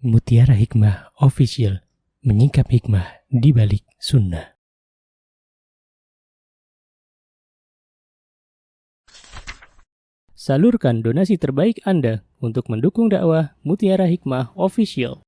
Mutiara Hikmah Official, menyingkap hikmah di balik sunnah. Salurkan donasi terbaik Anda untuk mendukung dakwah Mutiara Hikmah Official.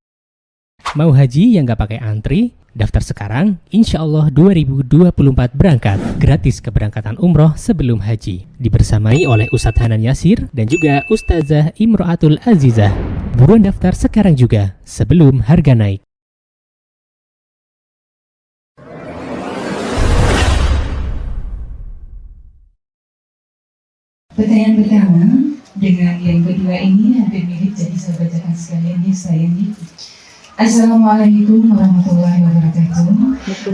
Mau haji yang gak pakai antri? Daftar sekarang, insya Allah 2024 berangkat. Gratis keberangkatan umroh sebelum haji. Dibersamai oleh Ustadz Hanan Yasir dan juga Ustazah Imro'atul Azizah. Buruan daftar sekarang juga, sebelum harga naik. Pertanyaan pertama dengan yang kedua ini hampir mirip, jadi saya bacakan sekalian ya sayangnya. Assalamualaikum warahmatullahi wabarakatuh.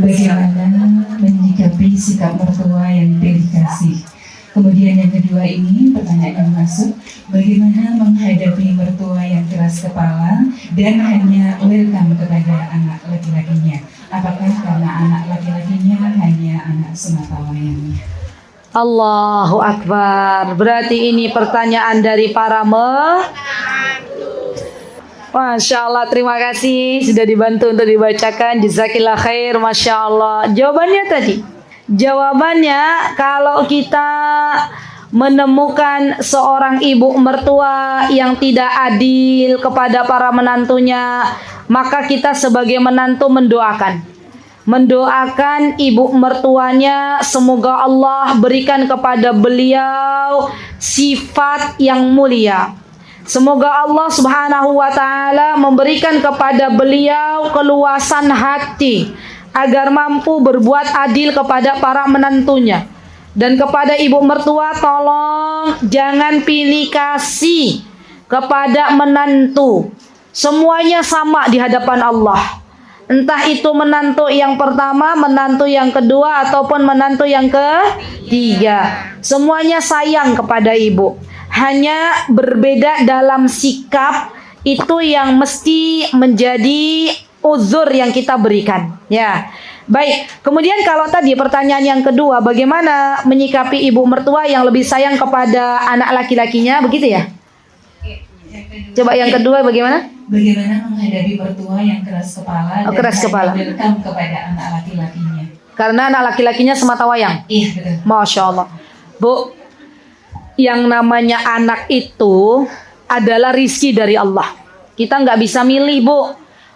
Bagaimana menyikapi sikap mertua yang pilih kasih? Kemudian yang kedua ini pertanyaan yang masuk, bagaimana menghadapi mertua yang keras kepala dan hanya welcome kepada anak laki-lakinya? Apakah karena anak laki-lakinya hanya anak semata wayangnya? Allahu Akbar. Berarti ini pertanyaan dari para Masya Allah, terima kasih sudah dibantu untuk dibacakan. Jazakillah khair, Masya Allah. Jawabannya kalau kita menemukan seorang ibu mertua yang tidak adil kepada para menantunya, maka kita sebagai menantu mendoakan ibu mertuanya, semoga Allah berikan kepada beliau sifat yang mulia. Semoga Allah Subhanahu wa ta'ala memberikan kepada beliau keluasan hati agar mampu berbuat adil kepada para menantunya. Dan kepada ibu mertua, tolong jangan pilih kasih kepada menantu. Semuanya sama di hadapan Allah. Entah itu menantu yang pertama, menantu yang kedua, ataupun menantu yang ketiga. Semuanya sayang kepada ibu. Hanya berbeda dalam sikap, itu yang mesti menjadi uzur yang kita berikan. Ya, baik. Kemudian kalau tadi pertanyaan yang kedua, bagaimana menyikapi ibu mertua yang lebih sayang kepada anak laki-lakinya, begitu ya? Coba yang kedua bagaimana? Bagaimana menghadapi mertua yang keras kepala dan welcome kepada anak laki-lakinya? Karena anak laki-lakinya semata wayang. Iya, betul. Masya Allah. Bu, yang namanya anak itu adalah rizki dari Allah. Kita nggak bisa milih, Bu.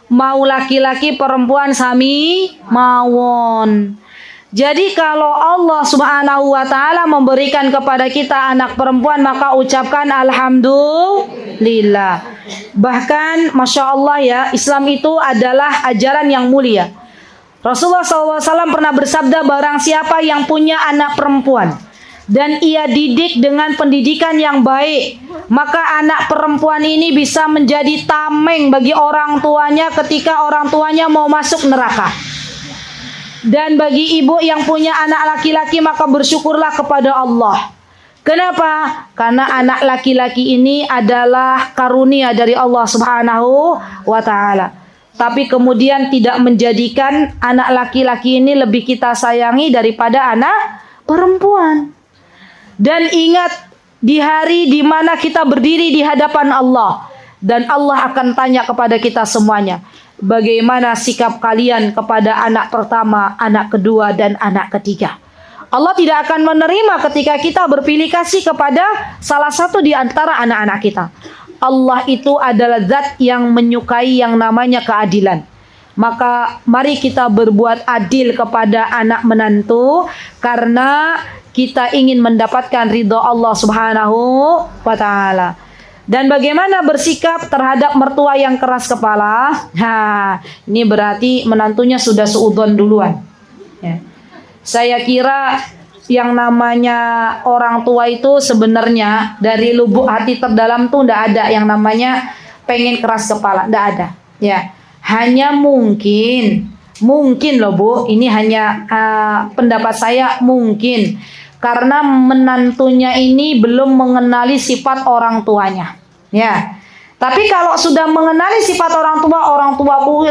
Mau laki-laki, perempuan, sami mawon. Jadi kalau Allah Subhanahu wa ta'ala memberikan kepada kita anak perempuan, maka ucapkan alhamdulillah. Bahkan Masya Allah ya, Islam itu adalah ajaran yang mulia. Rasulullah SAW pernah bersabda, barang siapa yang punya anak perempuan dan ia didik dengan pendidikan yang baik, maka anak perempuan ini bisa menjadi tameng bagi orang tuanya ketika orang tuanya mau masuk neraka. Dan bagi ibu yang punya anak laki-laki, maka bersyukurlah kepada Allah. Kenapa? Karena anak laki-laki ini adalah karunia dari Allah Subhanahu wa ta'ala. Tapi kemudian tidak menjadikan anak laki-laki ini lebih kita sayangi daripada anak perempuan. Dan ingat, di hari di mana kita berdiri di hadapan Allah, dan Allah akan tanya kepada kita semuanya, bagaimana sikap kalian kepada anak pertama, anak kedua, dan anak ketiga. Allah tidak akan menerima ketika kita berpilih kasih kepada salah satu di antara anak-anak kita. Allah itu adalah zat yang menyukai yang namanya keadilan. Maka mari kita berbuat adil kepada anak menantu, karena kita ingin mendapatkan ridho Allah Subhanahu wa ta'ala. Dan bagaimana bersikap terhadap mertua yang keras kepala? Ini berarti menantunya sudah seudon duluan. Ya. Saya kira yang namanya orang tua itu sebenarnya dari lubuk hati terdalam tuh tidak ada yang namanya pengen keras kepala, tidak ada. Ya, hanya mungkin loh Bu, ini hanya pendapat saya mungkin. Karena menantunya ini belum mengenali sifat orang tuanya. Ya. Tapi kalau sudah mengenali sifat orang tuaku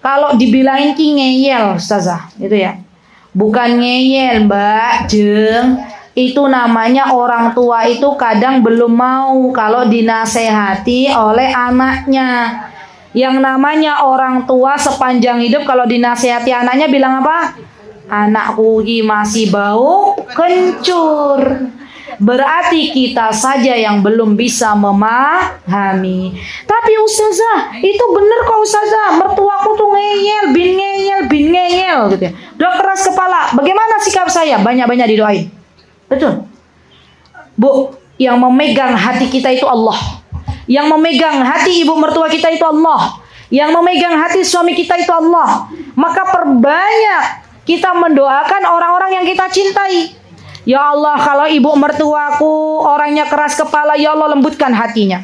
kalau dibilangin ki ngeyel, Ustazah, gitu ya. Bukan ngeyel, Mbak, jeng. Itu namanya orang tua itu kadang belum mau kalau dinasehati oleh anaknya. Yang namanya orang tua sepanjang hidup kalau dinasihati anaknya bilang apa? Anakku ini masih bau kencur. Berarti kita saja yang belum bisa memahami. Tapi ustazah, itu bener kok ustazah. Mertuaku tuh ngeyel gitu ya. Udah keras kepala. Bagaimana sikap saya? Banyak-banyak didoain. Betul. Bu, yang memegang hati kita itu Allah. Yang memegang hati ibu mertua kita itu Allah. Yang memegang hati suami kita itu Allah. Maka perbanyak kita mendoakan orang-orang yang kita cintai. Ya Allah, kalau ibu mertuaku orangnya keras kepala, ya Allah lembutkan hatinya.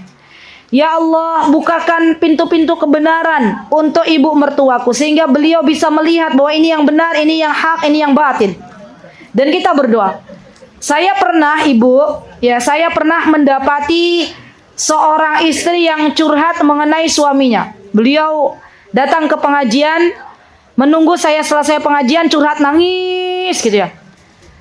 Ya Allah, bukakan pintu-pintu kebenaran untuk ibu mertuaku sehingga beliau bisa melihat bahwa ini yang benar, ini yang hak, ini yang batil. Dan kita berdoa. Saya pernah saya pernah mendapati seorang istri yang curhat mengenai suaminya. Beliau datang ke pengajian, menunggu saya selesai pengajian, curhat nangis gitu ya.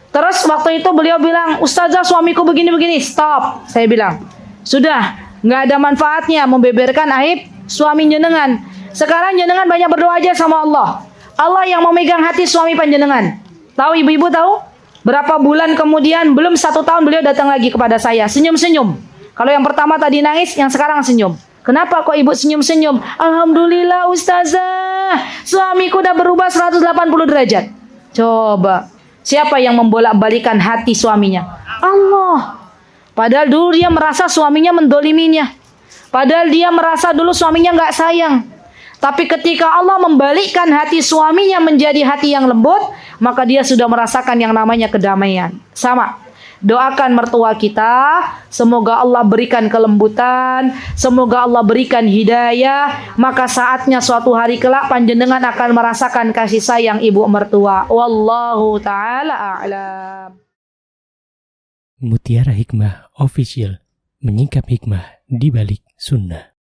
Terus waktu itu beliau bilang, ustazah suamiku begini-begini. Stop, saya bilang. Sudah, nggak ada manfaatnya membeberkan aib suami jenengan. Sekarang jenengan banyak berdoa aja sama Allah. Allah yang memegang hati suami panjenengan. Tahu ibu-ibu tahu? Berapa bulan kemudian, belum 1 tahun beliau datang lagi kepada saya. Senyum-senyum. Kalau yang pertama tadi nangis, yang sekarang senyum. Kenapa kok ibu senyum-senyum? Alhamdulillah ustazah, suamiku udah berubah 180 derajat. Coba. Siapa yang membolak-balikan hati suaminya? Allah. Padahal dulu dia merasa suaminya mendoliminya. Padahal dia merasa dulu suaminya nggak sayang. Tapi ketika Allah membalikkan hati suaminya menjadi hati yang lembut, maka dia sudah merasakan yang namanya kedamaian. Sama. Doakan mertua kita, semoga Allah berikan kelembutan, semoga Allah berikan hidayah, maka saatnya suatu hari kelak panjenengan akan merasakan kasih sayang ibu mertua. Wallahu ta'ala a'lam. Mutiara Hikmah Official, menyingkap hikmah di balik sunnah.